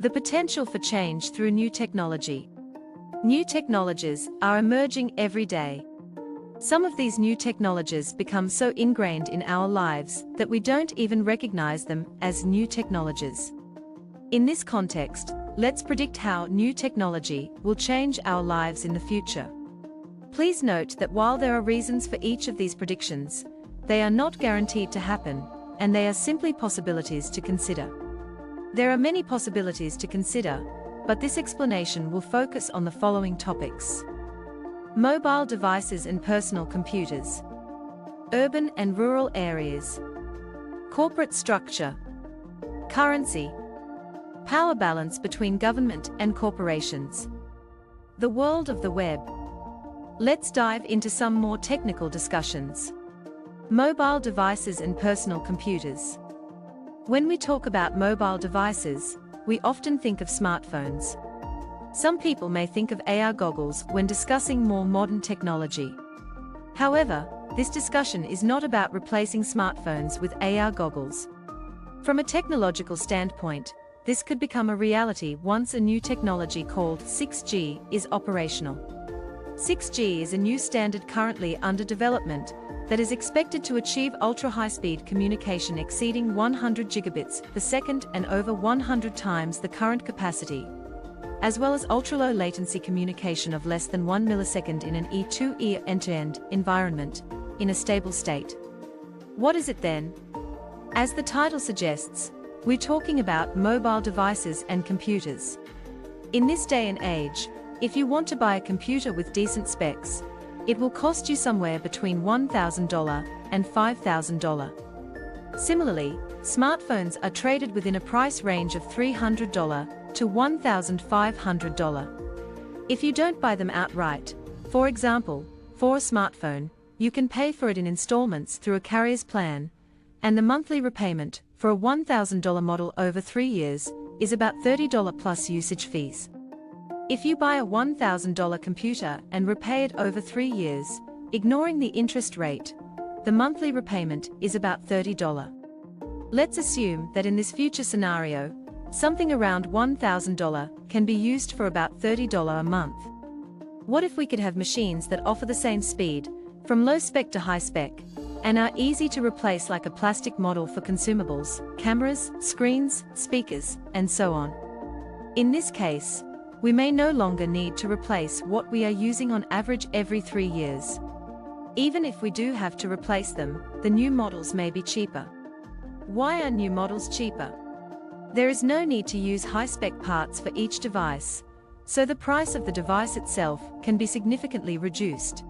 The potential for change through new technology. New technologies are emerging every day. Some of these new technologies become so ingrained in our lives that we don't even recognize them as new technologies. In this context, let's predict how new technology will change our lives in the future. Please note that while there are reasons for each of these predictions, they are not guaranteed to happen, and they are simply possibilities to consider. There are many possibilities to consider, but this explanation will focus on the following topics: mobile devices and personal computers, urban and rural areas, corporate structure, currency, power balance between government and corporations, the world of the web. Let's dive into some more technical discussions. Mobile devices and personal computers. When we talk about mobile devices, we often think of smartphones. Some people may think of AR goggles when discussing more modern technology. However, this discussion is not about replacing smartphones with AR goggles. From a technological standpoint, this could become a reality once a new technology called 6G is operational. 6G is a new standard currently under development that is expected to achieve ultra-high-speed communication exceeding 100 gigabits per second and over 100 times the current capacity, as well as ultra-low latency communication of less than 1 millisecond in an E2E end-to-end environment, in a stable state. What is it then? As the title suggests, we're talking about mobile devices and computers. In this day and age, if you want to buy a computer with decent specs, it will cost you somewhere between $1,000 and $5,000. Similarly, smartphones are traded within a price range of $300 to $1,500. If you don't buy them outright, for example, for a smartphone, you can pay for it in installments through a carrier's plan, and the monthly repayment for a $1,000 model over 3 years is about $30 plus usage fees. If you buy a $1,000 computer and repay it over 3 years, ignoring the interest rate, the monthly repayment is about $30. Let's assume that in this future scenario, something around $1,000 can be used for about $30 a month. What if we could have machines that offer the same speed, from low spec to high spec, and are easy to replace like a plastic model for consumables, cameras, screens, speakers, and so on? In this case, we may no longer need to replace what we are using on average every 3 years. Even if we do have to replace them, the new models may be cheaper. Why are new models cheaper? There is no need to use high-spec parts for each device, so the price of the device itself can be significantly reduced.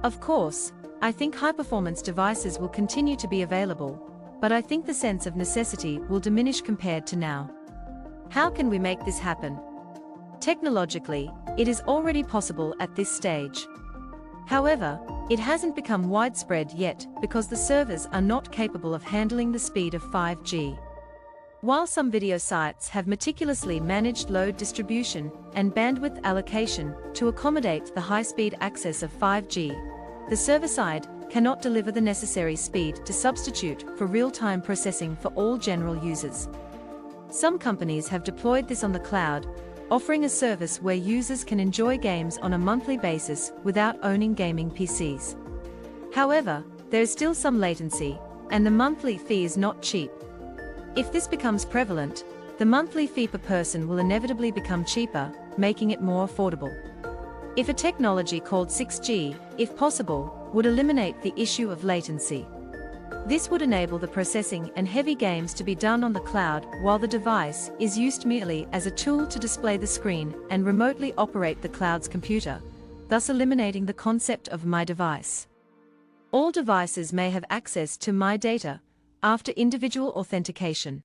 Of course, I think high-performance devices will continue to be available, but I think the sense of necessity will diminish compared to now. How can we make this happen? Technologically, it is already possible at this stage. However, it hasn't become widespread yet because the servers are not capable of handling the speed of 5G. While some video sites have meticulously managed load distribution and bandwidth allocation to accommodate the high-speed access of 5G, the server side cannot deliver the necessary speed to substitute for real-time processing for all general users. Some companies have deployed this on the cloud, offering a service where users can enjoy games on a monthly basis without owning gaming PCs. However, there is still some latency, and the monthly fee is not cheap. If this becomes prevalent, the monthly fee per person will inevitably become cheaper, making it more affordable. If a technology called 6G, if possible, would eliminate the issue of latency. This would enable the processing and heavy games to be done on the cloud while the device is used merely as a tool to display the screen and remotely operate the cloud's computer, thus eliminating the concept of My Device. All devices may have access to My Data after individual authentication.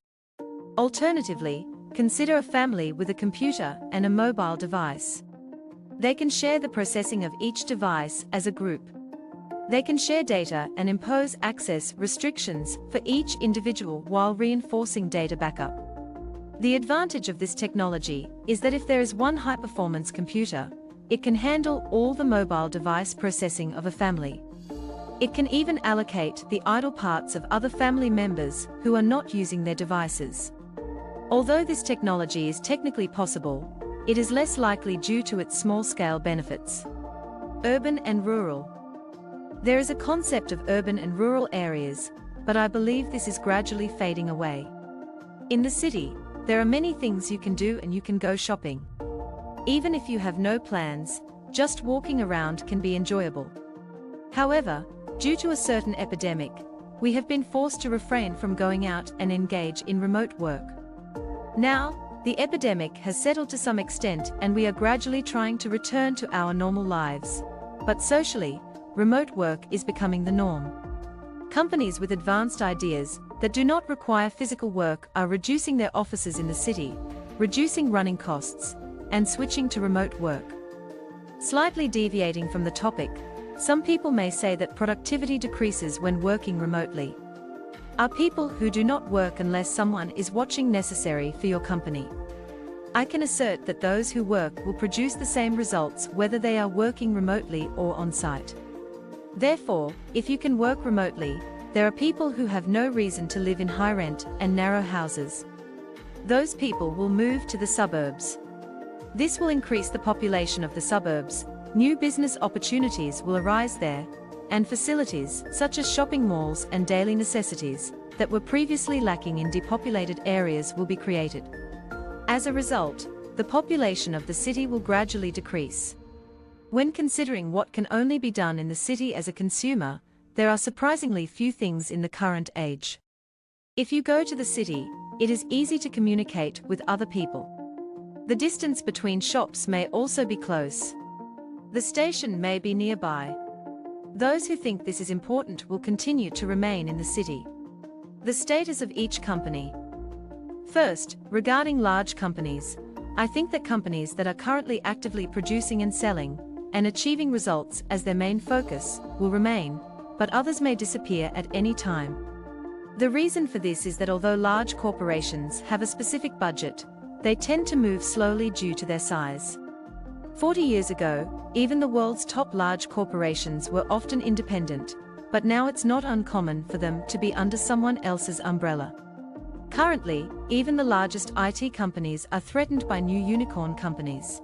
Alternatively, consider a family with a computer and a mobile device. They can share the processing of each device as a group. They can share data and impose access restrictions for each individual while reinforcing data backup. The advantage of this technology is that if there is one high-performance computer, it can handle all the mobile device processing of a family. It can even allocate the idle parts of other family members who are not using their devices. Although this technology is technically possible, it is less likely due to its small-scale benefits. Urban and rural. There is a concept of urban and rural areas, but I believe this is gradually fading away. In the city, there are many things you can do and you can go shopping. Even if you have no plans, just walking around can be enjoyable. However, due to a certain epidemic, we have been forced to refrain from going out and engage in remote work. Now, the epidemic has settled to some extent and we are gradually trying to return to our normal lives. But socially, remote work is becoming the norm. Companies with advanced ideas that do not require physical work are reducing their offices in the city, reducing running costs, and switching to remote work. Slightly deviating from the topic, some people may say that productivity decreases when working remotely. Are people who do not work unless someone is watching necessary for your company? I can assert that those who work will produce the same results whether they are working remotely or on-site. Therefore, if you can work remotely, there are people who have no reason to live in high-rent and narrow houses. Those people will move to the suburbs. This will increase the population of the suburbs, new business opportunities will arise there, and facilities, such as shopping malls and daily necessities, that were previously lacking in depopulated areas will be created. As a result, the population of the city will gradually decrease. When considering what can only be done in the city as a consumer, there are surprisingly few things in the current age. If you go to the city, it is easy to communicate with other people. The distance between shops may also be close. The station may be nearby. Those who think this is important will continue to remain in the city. The status of each company. First, regarding large companies, I think that companies that are currently actively producing and selling, and achieving results as their main focus, will remain, but others may disappear at any time. The reason for this is that although large corporations have a specific budget, they tend to move slowly due to their size. 40 years ago, even the world's top large corporations were often independent, but now it's not uncommon for them to be under someone else's umbrella. Currently, even the largest IT companies are threatened by new unicorn companies.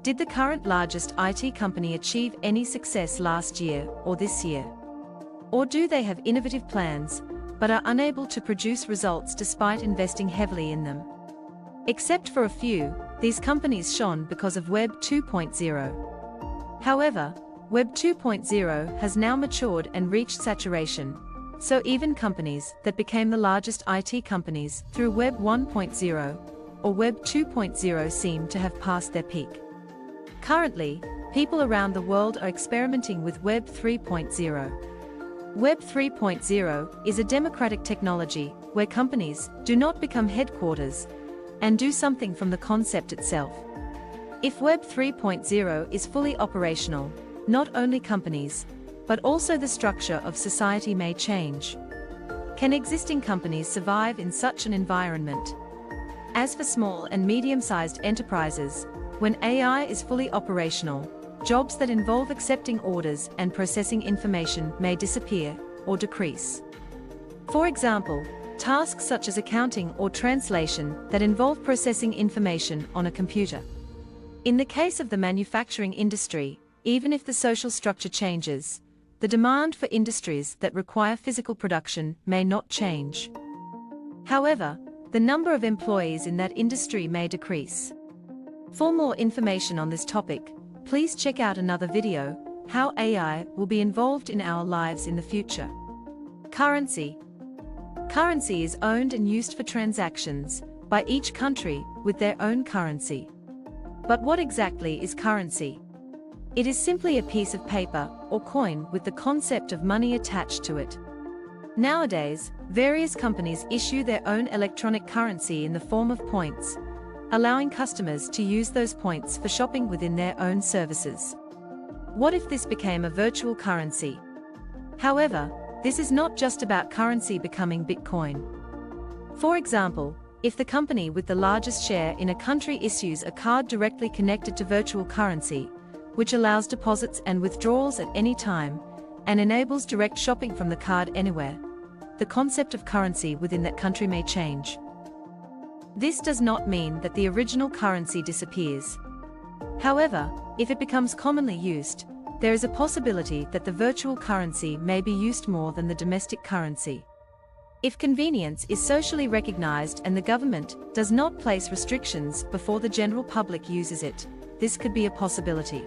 Did the current largest IT company achieve any success last year or this year? Or do they have innovative plans, but are unable to produce results despite investing heavily in them? Except for a few, these companies shone because of Web 2.0. However, Web 2.0 has now matured and reached saturation, so even companies that became the largest IT companies through Web 1.0 or Web 2.0 seem to have passed their peak. Currently, people around the world are experimenting with Web 3.0. Web 3.0 is a democratic technology where companies do not become headquarters and do something from the concept itself. If Web 3.0 is fully operational, not only companies, but also the structure of society may change. Can existing companies survive in such an environment? As for small and medium-sized enterprises, when AI is fully operational, jobs that involve accepting orders and processing information may disappear or decrease. For example, tasks such as accounting or translation that involve processing information on a computer. In the case of the manufacturing industry, even if the social structure changes, the demand for industries that require physical production may not change. However, the number of employees in that industry may decrease. For more information on this topic, please check out another video, How AI Will Be Involved in Our Lives in the Future. Currency. Currency is owned and used for transactions by each country with their own currency. But what exactly is currency? It is simply a piece of paper or coin with the concept of money attached to it. Nowadays, various companies issue their own electronic currency in the form of points, allowing customers to use those points for shopping within their own services. What if this became a virtual currency? However, this is not just about currency becoming Bitcoin. For example, if the company with the largest share in a country issues a card directly connected to virtual currency, which allows deposits and withdrawals at any time, and enables direct shopping from the card anywhere, the concept of currency within that country may change. This does not mean that the original currency disappears. However, if it becomes commonly used, there is a possibility that the virtual currency may be used more than the domestic currency. If convenience is socially recognized and the government does not place restrictions before the general public uses it, this could be a possibility.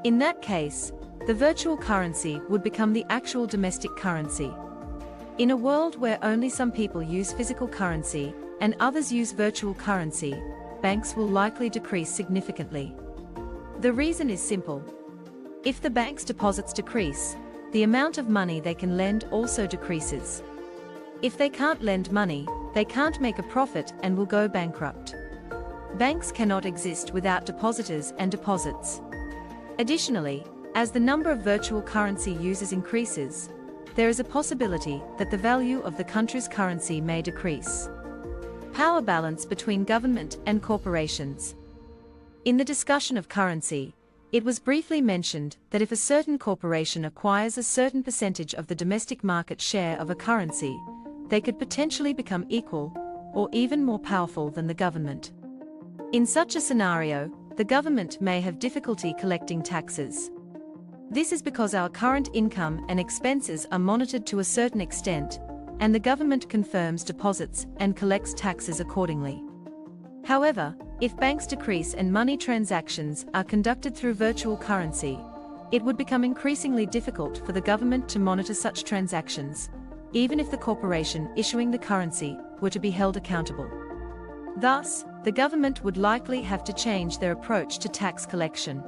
In that case, the virtual currency would become the actual domestic currency. In a world where only some people use physical currency and others use virtual currency, banks will likely decrease significantly. The reason is simple. If the bank's deposits decrease, the amount of money they can lend also decreases. If they can't lend money, they can't make a profit and will go bankrupt. Banks cannot exist without depositors and deposits. Additionally, as the number of virtual currency users increases, there is a possibility that the value of the country's currency may decrease. Power balance between government and corporations. In the discussion of currency, it was briefly mentioned that if a certain corporation acquires a certain percentage of the domestic market share of a currency, they could potentially become equal or even more powerful than the government. In such a scenario, the government may have difficulty collecting taxes. This is because our current income and expenses are monitored to a certain extent, and the government confirms deposits and collects taxes accordingly. However, if banks decrease and money transactions are conducted through virtual currency, it would become increasingly difficult for the government to monitor such transactions, even if the corporation issuing the currency were to be held accountable. Thus, the government would likely have to change their approach to tax collection.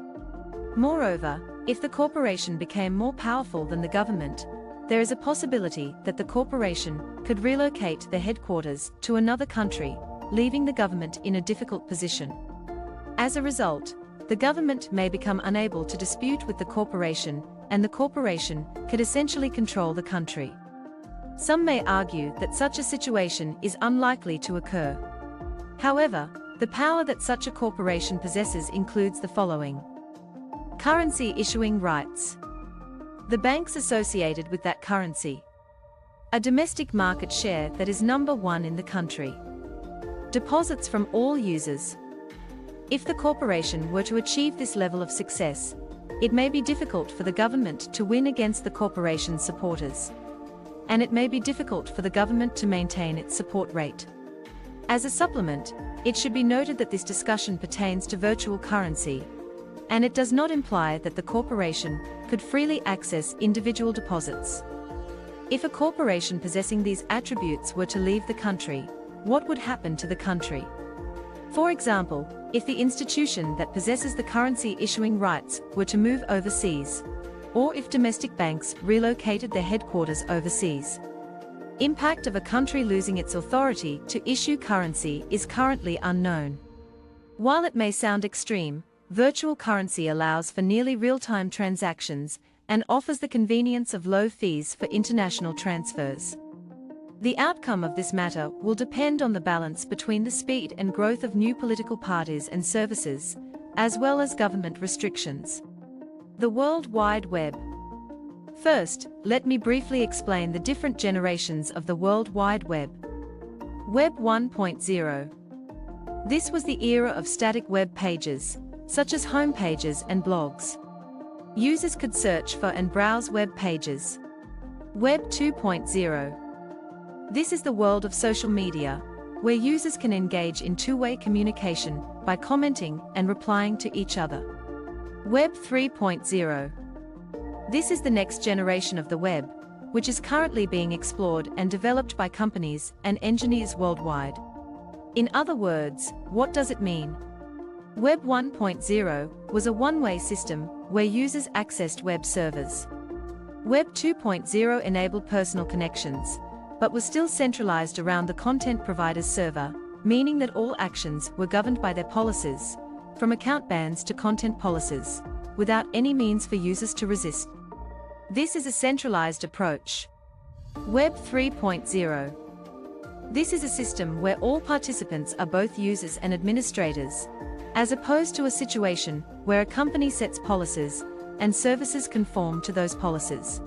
Moreover, if the corporation became more powerful than the government, there is a possibility that the corporation could relocate their headquarters to another country, leaving the government in a difficult position. As a result, the government may become unable to dispute with the corporation, and the corporation could essentially control the country. Some may argue that such a situation is unlikely to occur. However, the power that such a corporation possesses includes the following: currency issuing rights, the banks associated with that currency, a domestic market share that is number one in the country, deposits from all users. If the corporation were to achieve this level of success, it may be difficult for the government to win against the corporation's supporters, and it may be difficult for the government to maintain its support rate. As a supplement, it should be noted that this discussion pertains to virtual currency, and it does not imply that the corporation could freely access individual deposits. If a corporation possessing these attributes were to leave the country, what would happen to the country? For example, if the institution that possesses the currency issuing rights were to move overseas, or if domestic banks relocated their headquarters overseas. Impact of a country losing its authority to issue currency is currently unknown. While it may sound extreme, virtual currency allows for nearly real-time transactions and offers the convenience of low fees for international transfers. The outcome of this matter will depend on the balance between the speed and growth of new political parties and services, as well as government restrictions. The World Wide Web. First, let me briefly explain the different generations of the World Wide Web. Web 1.0. This was the era of static web pages, such as home pages and blogs. Users could search for and browse web pages. Web 2.0. This is the world of social media, where users can engage in two-way communication by commenting and replying to each other. Web 3.0. This is the next generation of the web, which is currently being explored and developed by companies and engineers worldwide. In other words, what does it mean? Web 1.0 was a one-way system where users accessed web servers. Web 2.0 enabled personal connections, but was still centralized around the content provider's server, meaning that all actions were governed by their policies, from account bans to content policies, without any means for users to resist. This is a centralized approach. Web 3.0. This is a system where all participants are both users and administrators, as opposed to a situation where a company sets policies and services conform to those policies.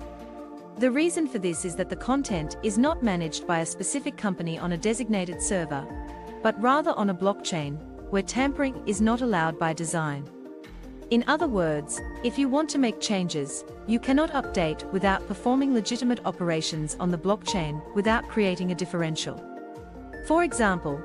The reason for this is that the content is not managed by a specific company on a designated server, but rather on a blockchain, where tampering is not allowed by design. In other words, if you want to make changes, you cannot update without performing legitimate operations on the blockchain without creating a differential. For example,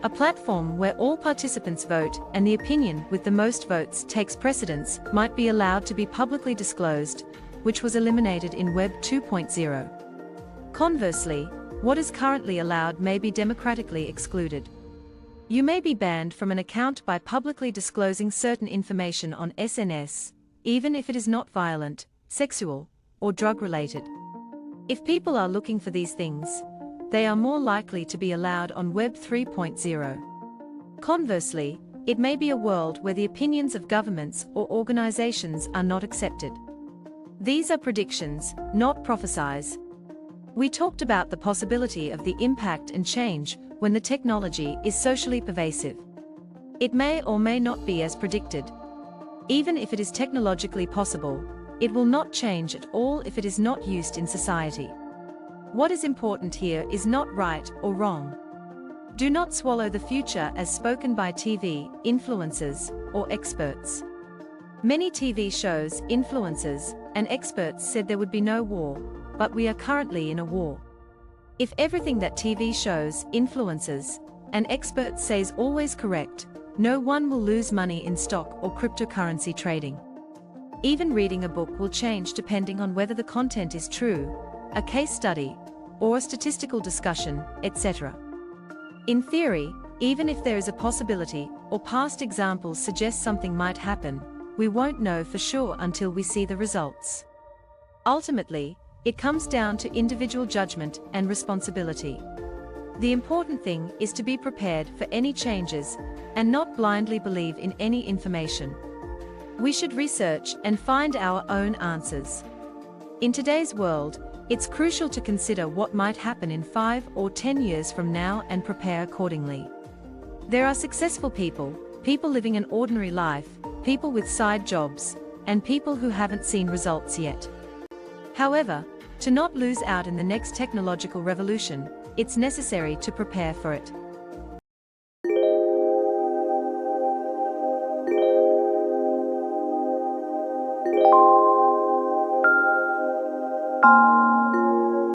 a platform where all participants vote and the opinion with the most votes takes precedence might be allowed to be publicly disclosed, which was eliminated in Web 2.0. Conversely, what is currently allowed may be democratically excluded. You may be banned from an account by publicly disclosing certain information on SNS, even if it is not violent, sexual, or drug-related. If people are looking for these things, they are more likely to be allowed on Web 3.0. Conversely, it may be a world where the opinions of governments or organizations are not accepted. These are predictions, not prophesies. We talked about the possibility of the impact and change when the technology is socially pervasive. It may or may not be as predicted. Even if it is technologically possible, it will not change at all if it is not used in society. What is important here is not right or wrong. Do not swallow the future as spoken by TV, influencers, or experts. Many TV shows, influencers, and experts said there would be no war, but we are currently in a war. If everything that TV shows, influencers, and experts say is always correct, no one will lose money in stock or cryptocurrency trading. Even reading a book will change depending on whether the content is true, a case study, or a statistical discussion, etc. In theory, even if there is a possibility or past examples suggest something might happen, we won't know for sure until we see the results. Ultimately, it comes down to individual judgment and responsibility. The important thing is to be prepared for any changes and not blindly believe in any information. We should research and find our own answers. In today's world, it's crucial to consider what might happen in 5 or 10 years from now and prepare accordingly. There are successful people, people living an ordinary life, people with side jobs, and people who haven't seen results yet. However, to not lose out in the next technological revolution, it's necessary to prepare for it.